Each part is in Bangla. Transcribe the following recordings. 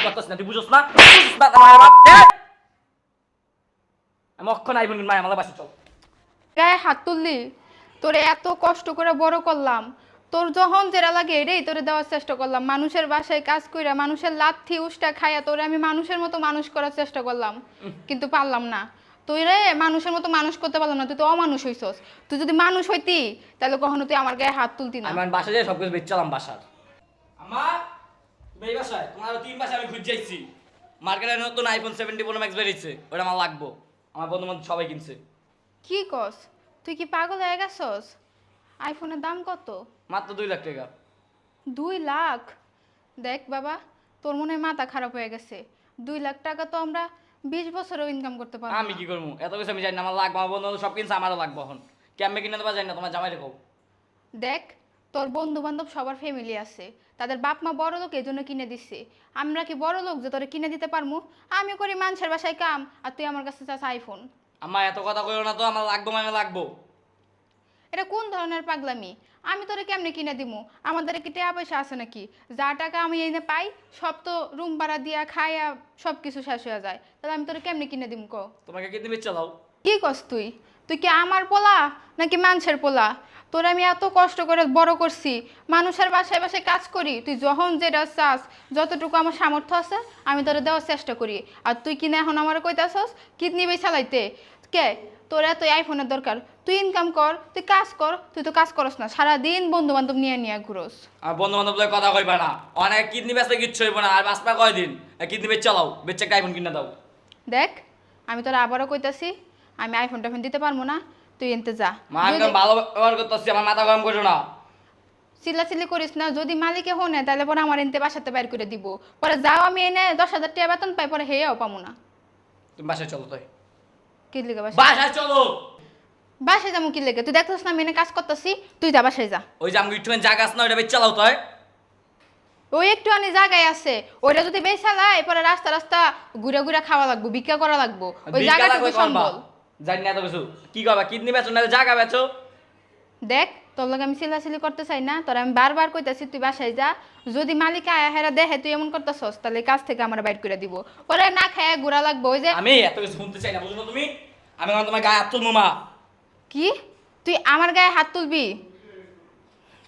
করতেছ না তুই বুঝছ না আমার বাপ আমি অক্ষণ আইবন মাই আমার বাসা চল গায়ে হাত তুললি, তোরে এত কষ্ট করে বড় করলাম, তোর যখন যেটা লাগে এটাই তোরে দেওয়ার চেষ্টা করলাম। মানুষের বাসায় কাজ কইরা মানুষের লাথি উষ্টা খাইয়া তোরে আমি মানুষের মতো মানুষ করার চেষ্টা করলাম, কিন্তু পারলাম না। তুই রে মানুষের মতো মানুষ করতে পারলাম না, তুই তো অমানুষ হইছস। তুই যদি মানুষ হইতি তাহলে কখনো তুই আমার গায়ে হাত তুলতি না। আমি বাসা যাই সবকিছু বেচলাম বাসার আমার তুমি এই বাসায় তোমার 3 মাসে আমি খুঁজে যাইছি মার্কেটে নতুন আইফোন 70 প্রো ম্যাক্স বেরিয়েছে ওটা আমার লাগবো আমার বন্ধু বান্ধব সবাই কিনছে কি কস? তুই কি পাগল হয়ে গেছস? আইফোনের দাম কত? মাত্র 2 লাখ টাকা 2 লাখ? দেখ বাবা, তোর মনে হয় মাথা খারাপ হয়ে গেছে। 2 লাখ টাকা তো আমরা 20 বছরেও ইনকাম করতে পারবো আমি না। কি করবো এত কিছু আমি জানি না আমার লাগবে আমার বন্ধু বান্ধব সব কিনছে আমারও লাগবে এখন কেমনে কিনে দেবা জানি না তোমার জামাই রেখো দেখ, তোর বন্ধু বান্ধব সবার ফ্যামিলি আছে, তাদের বাপ মা বড় লোক এই জন্য কিনে দিচ্ছে। আমরা কি বড় লোক যে তোরে কিনে দিতে পারবো? আমি করি মানুষের বাসায় কাম আর তুই আমার কাছে চাস আইফোন। আমার এত কথা কইও না তো আমার লাগবো মানে লাগবো এটা কোন ধরনের পাগলামি? আমি তোরে কেমনে কিনে দিমু? আমাদের কি টাকা পয়সা আছে নাকি? যা টাকা আমি এনে পাই সব তো রুম ভাড়া দিয়া খাইয়া সব কিছু শেষ হয়ে যায়, তাহলে আমি তোরে কেমনে কিনে দিমু ক? তোমাকে কিনে দিবে চালাও কি কস তুই? তুই কি আমার পোলা নাকি মানুষের পোলা? তোর আমি এত কষ্ট করে বড় করছি, মানুষের বাসায় বাসায় কাজ করি, তুই যখন যেটা চাস যতটুকু আমার সামর্থ্য আছে আমি তোরে দেওয়ার চেষ্টা করি, আর তুই কিনা এখন আমার কইতাছস কিডনি বেই চালাইতে? কে তোর এত আইফোনের দরকার? তুই ইনকাম কর, তুই কাজ কর, তুই তো কাজ করস না, সারাদিন বন্ধু বান্ধব নিয়ে নিয়ে ঘুরোস। আমার বন্ধু বান্ধব কথা কইবা না অনেক কিডনি বেচতে কিচ্ছু হইব না আর বাঁচবা কয়দিন কিডনি বেচ চালাও বেচে একটা আইফোন কিনে দাও দেখ, আমি তোর আবারও কইতাছি, আমি আইফোন টাইফোন দিতে পারবো না, তুই এনতে যা। মা আমি ভালো ব্যবহার করতেছি আমার মাথা গরম করছো না চিল্লাচিল্লি করিস না, যদি মালিকে হনে তাহলে পরে আমার এনতে বাসাতে বাইর করে দিব, পরে যাও আমি এনে 10,000 টাকা বেতন পাই, পরে হেয়াও পাবো না। তুমি বাসায় চলো তাই কি লিগে বাসায়? বাসায় চলো বাসায় যাবো কি লেগে? তুই দেখছিস না আমি এনে কাজ করতেছি, তুই যা বাসায় যা। ওই যে আমি একটুখানি জায়গা আছে না ওইটা বেচ চালাও তাই ওই একটু আনি জায়গায় আছে, ওইটা যদি বেচালায় পরে রাস্তা রাস্তা ঘুরে ঘুরে খাওয়া লাগবো, ভিক্ষা করা লাগবো, ওই জায়গাটুকু সম্বল। জানি না এত কিছু কি করবা কিডনি বেচো না জায়গা বেচো দেখ, তোর লগে আমি চিল্লাচিল্লি করতে চাই না, তোর আমি বারবার কইতাছি তুই বাসায় যা। যদি মালিক আয়া হেরা দেখে তুই এমন করতেছস তাহলে কাজ থেকে আমার বাইর করে দিব, পরে না খায় ঘোরা লাগবো। ওই যে আমি এত কিছু শুনতে চাই না বুঝো না তুমি আমি এখন তোমার গায়ে হাত তুলবো মা কি তুই আমার গায়ে হাত তুলবি?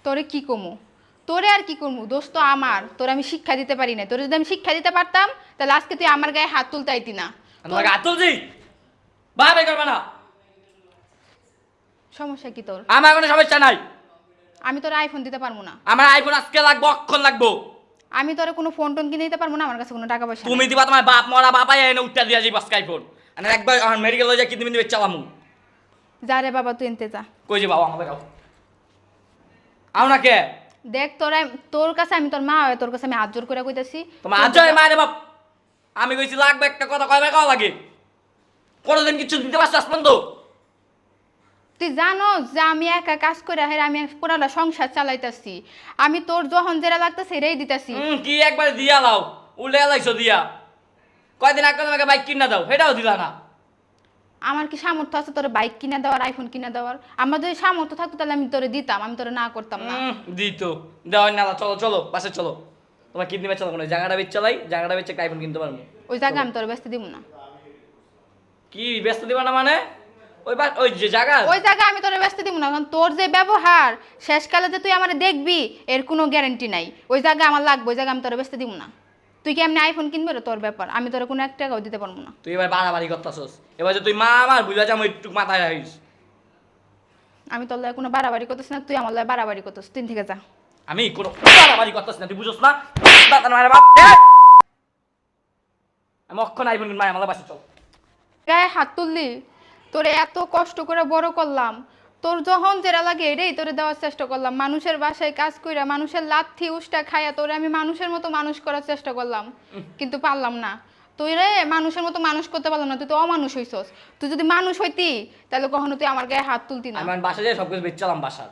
তোরে কি কমু? তোরে আর কি করবো? দোষ তো আমার, তোরে আমি শিক্ষা দিতে পারি না। তোরে যদি আমি শিক্ষা দিতে পারতাম তাহলে আজকে তুই আমার গায়ে হাত তুলতে আইতি না। আমি তোমার গায়ে হাত তুলছি ভাবে করবে না সমস্যা কি তোর? আমার কোনো সমস্যা নাই আমি তোর আইফোন দিতে পারবো না। আমার আইফোন আজকে লাগবো অক্ষণ লাগবো আমি তোরে কোনো ফোন টোন কিনে দিতে পারবো না, আমার কাছে কোনো টাকা পয়সা তুমি নেই। দিবা তোমার বাপ মরা বাপাই এনে উঠতে দিয়া যাই বাস আইফোন আর একবার আমার মেডিকেল লয়ে যা কিডনি বেচ চালামু যা রে বাবা, তুই এনতে যা। কই যে বাবা আমাদের গাও আও না কে দেখ, তোরা তোর কাছে আমি তোর মা হয়, তোর কাছে আমি হাত জোর করে কইতাছি। তোমার আজয় মারে বাপ আমি কইছি লাগবে একটা কথা কয়বার কওয়া লাগে কোনদিন কিছু দিতে পারছ আসমান তো তুই জানো যে আমি একা কাজ করে হের আমি পুরাটা সংসার চালাইতাছি, আমি তোর যখন যেটা লাগতেছে এটাই দিতাছি। কি একবার দিয়া লাও উল্টে লাইছো দিয়া কয়দিন আগে তোমাকে বাইক কিনা দাও সেটাও দিলা না আমার কি সামর্থ্য আছে তোর বাইক কিনে দেওয়ার, আইফোন কিনে দেওয়ার? আমার যদি সামর্থ্য থাকতো তাহলে আমি তোরে দিতাম, আমি তোরে না করতাম না। দিত দেওয়ার না চলো চলো বাসে চলো তোমার কিডনি বেচ চালাবো না জায়গাটা বেচ চালাই জায়গাটা বেচে একটা আইফোন কিনতে পারবো ওই জায়গা আমি তোর ব্যস্ত দিব না। কি ব্যস্ত দিবা না মানে ওই যে জায়গা ওই জায়গা আমি তোর ব্যস্ত দিব না, কারণ তোর যে ব্যবহার শেষকালে যে তুই আমার দেখবি এর কোনো গ্যারান্টি নাই। ওই জায়গা আমার লাগবে, ওই জায়গা আমি তোর ব্যস্ত দিব না। তুই কি এমনি আইফোন কিনবে রে তোর ব্যাপার, আমি তোর কোনো 1 টাকাও দিতে পারবো না। তুই এবার বাড়াবাড়ি করতেছস এবার যে তুই মা আমার বুঝা যাবো একটু মাথায় রাখিস আমি তোর লয় কোনো বাড়াবাড়ি করতেছি না, তুই আমার লয় বাড়াবাড়ি করতেছিস, তুই থেকে যা। আমি কোনো বাড়াবাড়ি করতেছি না তুই বুঝছ না আমি অক্ষণ আইফোন মাই আমার বাসে চল গায়ে হাত তুললি, তোরে এত কষ্ট করে বড় করলাম, তোর যখন যেটা লাগে এটাই তোরে দেওয়ার চেষ্টা করলাম। মানুষের বাসায় কাজ কইরা মানুষের লাথি উষ্টা খাইয়া তোরে আমি মানুষের মতো মানুষ করার চেষ্টা করলাম, কিন্তু পারলাম না। তুই রে মানুষের মতো মানুষ করতে পারলাম না, তুই তো অমানুষ হইছস। তুই যদি মানুষ হইতি তাহলে কখনো তুই আমার গায়ে হাত তুলতি না। আমি বাসা যাই সবকিছু বেচ চালাম বাসার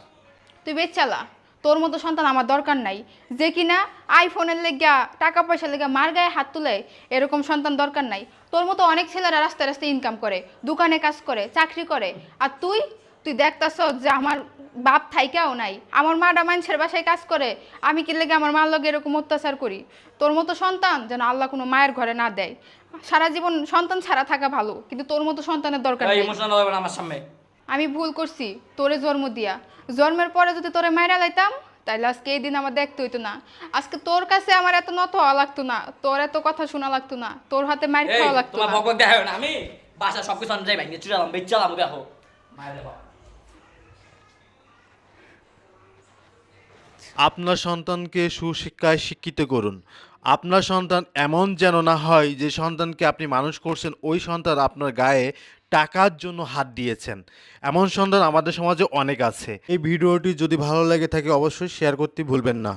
তুই বেচালা, তোর মতো সন্তান আমার দরকার নাই, যে কিনা আইফোনের লেগা টাকা পয়সা লেগা মার গায়ে হাত তুলে, এরকম সন্তান দরকার নাই। তোর মতো অনেক ছেলেরা রাস্তায় রাস্তায় ইনকাম করে, দোকানে কাজ করে, চাকরি করে, আর তুই তুই দেখতাছ যে আমার বাপ থাইকাও নাই, আমার মাটা মানুষের বাসায় কাজ করে, আমি কি লেগে আমার মার লগে এরকম অত্যাচার করি? তোর মতো সন্তান যেন আল্লাহ কোনো মায়ের ঘরে না দেয়। সারা জীবন সন্তান ছাড়া থাকা ভালো, কিন্তু তোর মতো সন্তানের দরকার নেই। ইমোশনাল হবে না আমার সামনে। আমি ভুল করছি তোরে জন্ম দিয়া, জন্মের পরে যদি তোরে মাইরা লাইতাম তাইলে আজকে এই দিন আমার দেখতে হইতো না। আজকে তোর কাছে আমার এত নত হওয়া লাগতো না, তোর এত কথা শোনা লাগতো না, তোর হাতে মাইর এই খাওয়া লাগতো তোমার না। বকবক দেখাও না, আমি বাসা সবকিছু আমি যাই ভাই চুরালাম বেচালাম দেখো মায়ের দেখো। আপনার সন্তানকে সুশিক্ষায় শিক্ষিত করুন। আপনার সন্তান এমন যেন না হয় যে সন্তানকে আপনি মানুষ করছেন, ওই সন্তান আপনার গায়ে টাকার জন্য হাত দিয়েছেন। এমন সন্তান আমাদের সমাজে অনেক আছে। এই ভিডিওটি যদি ভালো লেগে থাকে অবশ্যই শেয়ার করতে ভুলবেন না।